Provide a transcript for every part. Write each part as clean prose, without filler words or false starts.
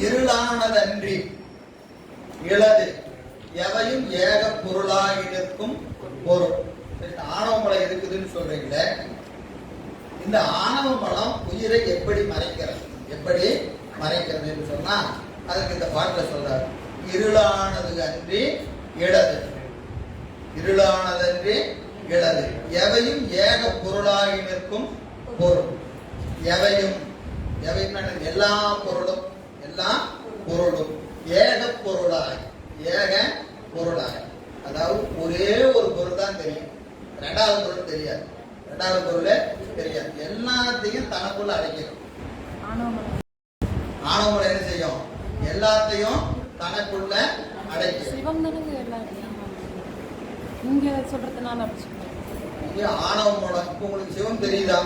இருளானதன்றி இளது எவையும் ஏக பொருளாகி நிற்கும் பொருள். ஆணவ மலம் இருக்குதுன்னு சொல்றீங்களே, இந்த ஆணவ மலம் உயிரை எப்படி மறைக்கிறது, எப்படி மறைக்கிறது என்று சொன்னா அதுக்கு இந்த பாட்டுல சொல்றாரு. இருளானது அன்றி இளது, இருளானதன்றி இளது எவையும் ஏக பொருளாகி நிற்கும் பொருள். எவையும், எவையும் எல்லா பொருளும், எல்லா பொருளும் ஏக பொருளாய், ஏக பொருளாய், அதாவது ஒரே ஒரு பொருள் தான் தெரியும், ரெண்டாவது பொருள் தெரியாது, ரெண்டாவது பொருளே தெரியாது, எல்லாத்தையும் தனக்குள்ள அடைக்கணும். ஆணவமலை என்ன செய்யும்? எல்லாத்தையும் தனக்குள்ள அடைக்கும். ஆணவமலம் உங்களுக்கு சிவம் தெரியுதா?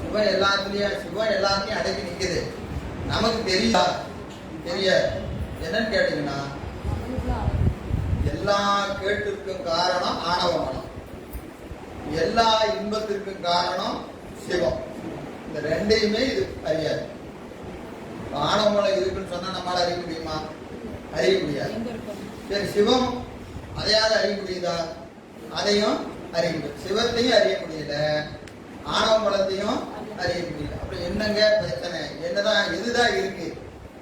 சிவன் எல்லாத்துலயும், சிவன் எல்லாத்தையும் அடக்கி நிக்குது. நமக்கு தெரியுதா? தெரியாது. என்னன்னு கேட்டீங்கன்னா, எல்லா கேட்டிற்கும் காரணம் ஆணவமலம், எல்லா இன்பத்திற்கும் காரணம் சிவம். இந்த ரெண்டையுமே இது அறியாது. ஆணவமலம் இருக்குன்னு சொன்னா நம்மளால அறிய முடியுமா? அறிய முடியாது. சரி, சிவம் அதையாவது அறிய முடியுதா? அதையும் அறிய முடியும். சிவத்தையும் அறிய முடியல, ஆணவமலத்தையும் அறிய முடியல. அப்படி என்னங்க பிரச்சனை? என்னதான், எதுதான் இருக்கு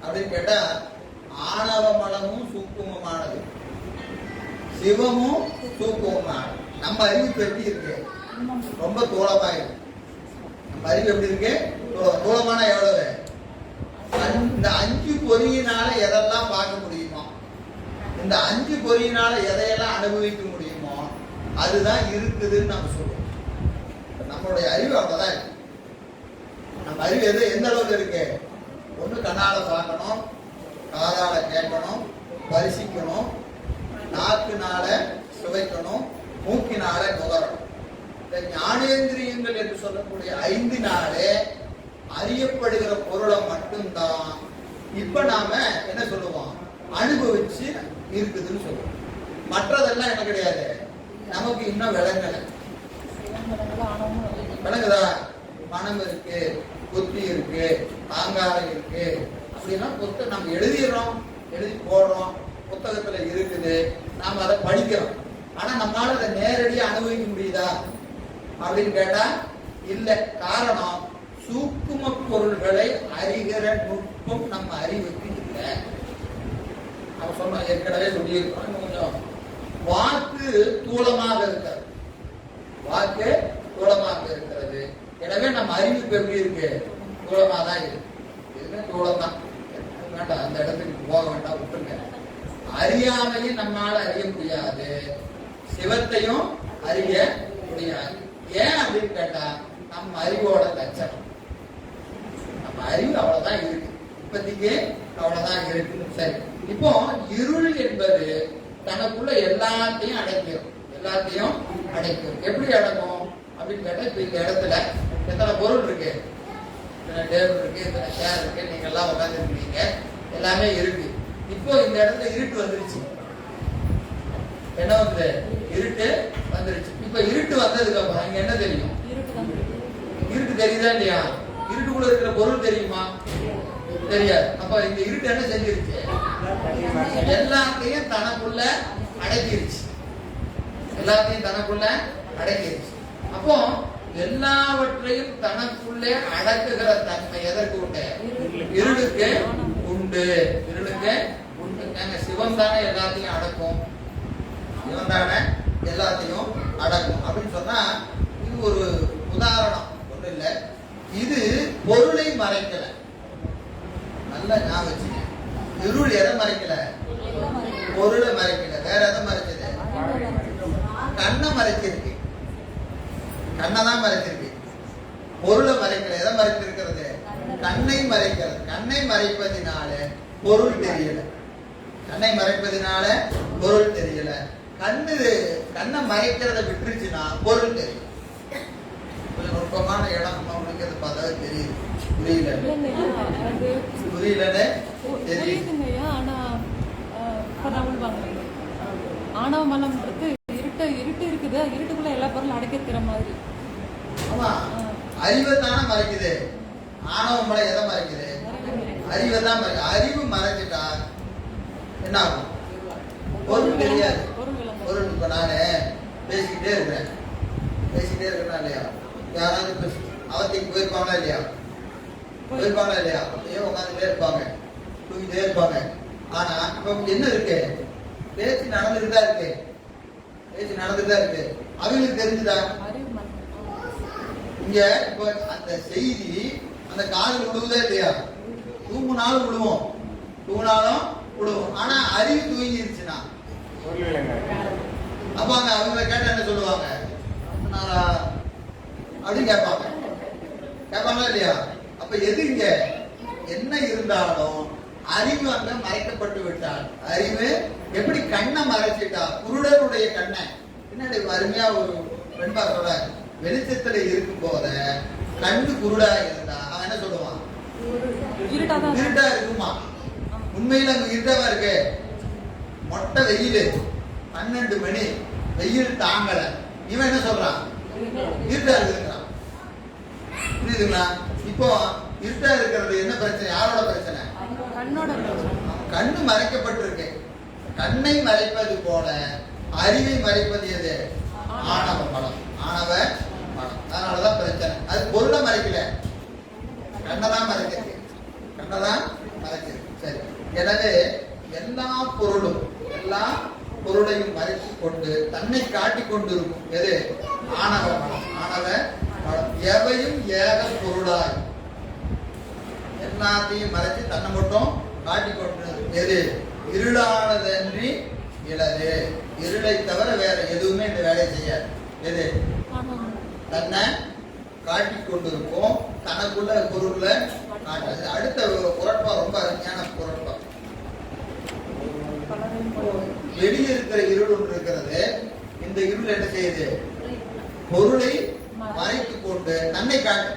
அப்படின்னு கேட்டா, ஆணவமலமும் சூக்குமமானது, சிவமும் சூக்குமமானது. நம்ம அறிவு எப்படி இருக்கு? ரொம்ப தூளமா இருக்கு. நம்ம அறிவு எப்படி இருக்கு? தூளமான எவ்வளவு? இந்த 5 பொறியினால எதெல்லாம் பார்க்க முடியுமோ, இந்த 5 பொறியினால எதையெல்லாம் அனுபவிக்க முடியுமோ அதுதான் இருக்குதுன்னு நம்ம சொல்லுவோம். நம்மளுடைய அறிவு அவ்வளவுதான் இருக்கு. நம்ம அறிவு எந்த அளவுக்கு இருக்கு? ஒண்ணு கண்ணால பார்க்கணும், காதால கேட்கணும், பரிசிக்கணும், நாக்குனால சுவைக்கணும், மூக்கினால நுகரணும். இந்த ஞானேந்திரியங்கள் என்று சொல்லக்கூடிய 5 நாளே அறியப்படுகிற பொருளை மட்டும்தான் இப்ப நாம என்ன சொல்லுவோம்? அனுபவிச்சு இருக்குதுன்னு சொல்லுவோம். மற்றதெல்லாம் என்ன கிடையாது, நமக்கு இன்னும் விளங்கல. விளங்குதா? மனம் இருக்கு, புத்தி இருக்கு, அகங்காரம் இருக்கு, அப்படின்னா புத்தகம் நம்ம எழுதிடுறோம், எழுதி போடுறோம், புத்தகத்துல இருக்குது, நாம அதை படிக்கிறோம். ஆனா நம்மளால அதை நேரடியாக அனுபவிக்க முடியுதா அப்படின்னு கேட்டா இல்ல. காரணம், சூக்கும பொருள்களை அறிகிற நுட்பம் நம்ம அறிவுக்கு இல்லை. அவன் சொன்ன ஏற்கனவே சொல்லியிருக்கோம். கொஞ்சம் வாக்கு தூளமாக இருக்கிறது, வாக்கு தூளமாக இருக்கிறது. எனவே நம்ம அறிவுக்கு எப்படி இருக்கு? தூளமா தான் இருக்கு. இதுவே தூளம் தான். வேண்டாம், அந்த இடத்துக்கு போக வேண்டாம், விட்டுருங்க. அறியாமையும் நம்மளால அறிய முடியாது, சிவத்தையும் அறிய முடியாது. ஏன் அப்படின்னு கேட்டா, நம்ம அறிவோட லட்சணம், நம்ம அறிவு அவ்வளவுதான் இருக்கு, இப்போதைக்கு அவ்வளவுதான் இருக்கு. சரி, இப்போ இருள் என்பது தனக்குள்ள எல்லாத்தையும் அடைக்கும், எல்லாத்தையும் அடைக்கும். எப்படி அடக்கும் அப்படின்னு கேட்டா, இப்ப இந்த இடத்துல எத்தனை பொருள் இருக்கு? இத்தனை டேபிள் இருக்கு, இத்தனை சேர் இருக்கு, நீங்க எல்லாம் உட்கார்ந்து இருக்கீங்க, எல்லாமே இருக்கு. இப்போ இந்த இடத்துல இருட்டு வந்துருச்சு. என்ன வந்து? இருட்டு வந்துருச்சு. இப்ப இருட்டு வந்ததுக்கு அப்புறம் இங்க என்ன தெரியும்? இருட்டு தெரியுதா இல்லையா? இருட்டுக்குள்ள இருக்கிற பொருள் தெரியுமா? தெரியாது. அப்ப இந்த இருட்டு என்ன செஞ்சிருச்சு? எல்லாத்தையும் தனக்குள்ள அடக்கிருச்சு, எல்லாத்தையும் தனக்குள்ள அடக்கிருச்சு. அப்போ எல்லாவற்றையும் தனக்குள்ளே அடக்குகிற தன்மை எதற்கு உண்டு? இருளுக்கு உண்டு. இருளுக்கு உண்டு. சிவம் தானே எல்லாத்தையும் அடக்கும், சிவம் தானே எல்லாத்தையும் அடக்கும் அப்படின்னு சொன்னா, இது ஒரு உதாரணம், ஒண்ணு இல்ல. இது பொருளை மறைக்கல. நல்லா ஞாபகம் வச்சுங்க. இருள் எதை மறைக்கல? பொருளை மறைக்கல. வேற எதை மறைச்சது? கண்ணை மறைச்சிருக்கு, கண்ணை தான் மறைச்சிருக்கு, பொருளை மறைக்கல. எதை மறைச்சிருக்கிறது? கண்ணை மறைக்கிறது. கண்ணை மறைப்பதினால பொருள் தெரியல, கண்ணை மறைப்பதினால பொருள் தெரியல. கண்ணை மறைக்கிறத விட்டுருச்சுன்னா பொருள் தெரியும். கொஞ்சம் நுட்பமான இடம் அவனுக்கு அது பார்த்தா தெரியுது. புரியல, புரியலன்னு தெரியுது. ஆணவ மலம் இருட்டு இருக்குது, இருட்டுக்குள்ள எல்லா பொருளும் அடக்கிற மாதிரி. ஆமா, அறிவை தானே மறைக்குது. ஆணவ மலை எதை மறைக்குது? அறிவை தான் அறிவு மறைஞ்சிட்டா என்ன ஆகும்? பொருள் தெரியாது. பொருள் இப்ப நானு பேசிக்கிட்டே இருக்கிறேன் இல்லையா? யாராவது அவத்தைக்கு போயிருப்பாங்களா இல்லையா? போயிருப்பாங்களா இல்லையா? அப்படியே உட்காந்துட்டே இருப்பாங்க, தூங்கிட்டே இருப்பாங்க. ஆனா இப்ப என்ன இருக்கு? பேச்சு நடந்துட்டு தான் இருக்கு. அவங்களுக்கு தெரிஞ்சுதா? இங்க இப்ப அந்த செய்தி அந்த காதில் விழுவுதா இல்லையா? தூங்குனாலும் விழுவோம். ஆனா அறிவு தூங்கிருச்சுன்னா அப்ப அவங்கள கேட்டா என்ன சொல்லுவாங்க? அப்படின்னு கேட்பாங்களா இல்லையா? அப்ப எது இங்க என்ன இருந்தாலும் அறிவு அங்க மறைக்கப்பட்டு விட்டால், அறிவு எப்படி கண்ணை மறைச்சிட்டா? குருடனுடைய கண்ணை பின்னாடி அருமையா ஒரு வெண்பா சொல்ற, வெளிச்சத்துல இருக்கும் போத கண்ணு குருடா இருந்தா அவன் என்ன சொல்லுவான்? இருட்டா இருக்குமா? உண்மையில அங்க இருட்டாவா இருக்கு. மொட்டை வெயில், 12 மணி வெயில் தாங்கல, இவன் என்ன சொல்றான்? இருட்டா இருக்குங்கிறான். புரியுதுங்களா? இப்போ இருட்டா இருக்கிறது என்ன பிரச்சனை? யாரோட பிரச்சனை? கண்ணு மறைக்கப்பட்டிருக்கு. கண்ணை மறைப்பது போல அறிவை மறைப்பது எது? ஆணவ மலம். அதனாலதான் பிரச்சனை. அது பொருளை மறைக்கல, கண்ணதான் மறைக்கிறது. சரி, எனவே எல்லா பொருளையும் மறைத்து கொண்டு தன்னை காட்டிக் கொண்டிருக்கும் எது? ஆணவ மலம். எவையும் ஏக பொருளாய் எல்லாத்தையும் மறைச்சு தன்னை மட்டும் காட்டிக்கொண்டு எது? இருளானதன்றி இலது. இருளை தவிர வேற எதுவுமே இந்த வேலையை செய்யாது. எது? தன்னை காட்டிக் கொண்டிருக்கும், தனக்குள்ள பொருள்ல காட்டாது. அடுத்த குரட்பா ரொம்ப அருமையான குரட்பா. வெளியே இருக்கிற இருள் ஒன்று இருக்கிறது. இந்த இருள் என்ன செய்யுது? பொருளை மறைத்துக் கொண்டு தன்னை காட்டு.